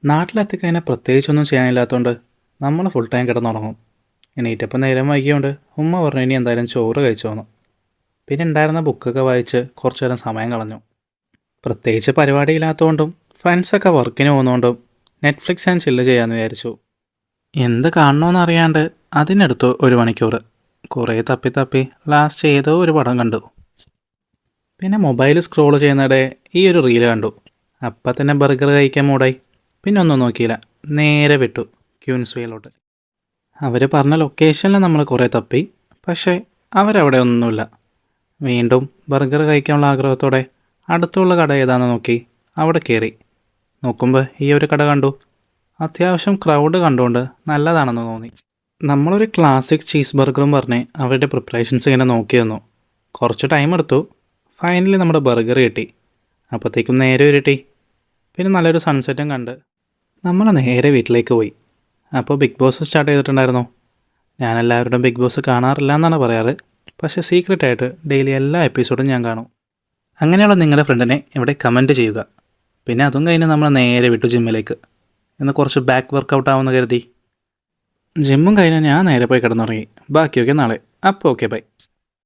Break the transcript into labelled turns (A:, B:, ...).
A: നാട്ടിലെത്തിക്കഴിഞ്ഞാൽ പ്രത്യേകിച്ചൊന്നും ചെയ്യാനില്ലാത്തതുകൊണ്ട് നമ്മൾ full time കിടന്നുറങ്ങും. എണീറ്റപ്പം നേരം വൈകിയോണ്ട് ഉമ്മ പറഞ്ഞു ഇനി എന്തായാലും ചോറ് കഴിച്ചു വന്നു. പിന്നെ ഉണ്ടായിരുന്ന ബുക്കൊക്കെ വായിച്ച് കുറച്ചു നേരം സമയം കളഞ്ഞു. പ്രത്യേകിച്ച് പരിപാടിയില്ലാത്തതുകൊണ്ടും ഫ്രണ്ട്സൊക്കെ വർക്കിന് പോകുന്നതുകൊണ്ടും നെറ്റ്ഫ്ലിക്സ് ഞാൻ ചില്ല് ചെയ്യാമെന്ന് വിചാരിച്ചു. എന്ത് കാണണമെന്നറിയാണ്ട് അതിനടുത്ത് 1 മണിക്കൂർ കുറേ തപ്പി തപ്പി ലാസ്റ്റ് ഏതോ ഒരു പടം കണ്ടു. പിന്നെ മൊബൈൽ സ്ക്രോൾ ചെയ്യുന്നിടെ ഈ ഒരു റീല് കണ്ടു. അപ്പം തന്നെ ബർഗർ കഴിക്കാൻ മൂടായി. പിന്നെ ഒന്നും നോക്കിയില്ല, നേരെ വിട്ടു ക്യൂൻസ്വേയിലോട്ട്. അവർ പറഞ്ഞ ലൊക്കേഷനിൽ നമ്മൾ കുറേ തപ്പി, പക്ഷേ അവരവിടെ ഒന്നുമില്ല. വീണ്ടും ബർഗർ കഴിക്കാനുള്ള ആഗ്രഹത്തോടെ അടുത്തുള്ള കട ഏതാണെന്ന് നോക്കി അവിടെ കയറി നോക്കുമ്പോൾ ഈ ഒരു കട കണ്ടു. അത്യാവശ്യം ക്രൗഡ് കണ്ടുകൊണ്ട് നല്ലതാണെന്ന് തോന്നി. നമ്മളൊരു ക്ലാസിക് ചീസ് ബർഗറും പറഞ്ഞ് അവരുടെ പ്രിപ്പറേഷൻസ് ഇങ്ങനെ നോക്കി തന്നു. കുറച്ച് ടൈം എടുത്തു. ഫൈനലി നമ്മുടെ ബർഗർ കിട്ടി. അപ്പോഴത്തേക്കും നേരെ ഉരുട്ടി. പിന്നെ നല്ലൊരു സൺസെറ്റും കണ്ട് നമ്മൾ നേരെ വീട്ടിലേക്ക് പോയി. അപ്പോൾ ബിഗ് ബോസ് സ്റ്റാർട്ട് ചെയ്തിട്ടുണ്ടായിരുന്നു. ഞാനെല്ലാവരുടെയും ബിഗ് ബോസ് കാണാറില്ല എന്നാണ് പറയാറ്, പക്ഷേ സീക്രട്ടായിട്ട് ഡെയിലി എല്ലാ എപ്പിസോഡും ഞാൻ കാണും. അങ്ങനെയുള്ള നിങ്ങളുടെ ഫ്രണ്ടിനെ ഇവിടെ കമൻറ്റ് ചെയ്യുക. പിന്നെ അതും കഴിഞ്ഞ് നമ്മൾ നേരെ വിട്ടു ജിമ്മിലേക്ക്. ഇന്ന് കുറച്ച് ബാക്ക് വർക്കൗട്ട് ആവുമെന്ന് കരുതി ജിമ്മും കഴിഞ്ഞ് ഞാൻ നേരെ പോയി കിടന്നുറങ്ങി. ബാക്കിയൊക്കെ നാളെ. അപ്പോൾ ഓക്കെ ബൈ.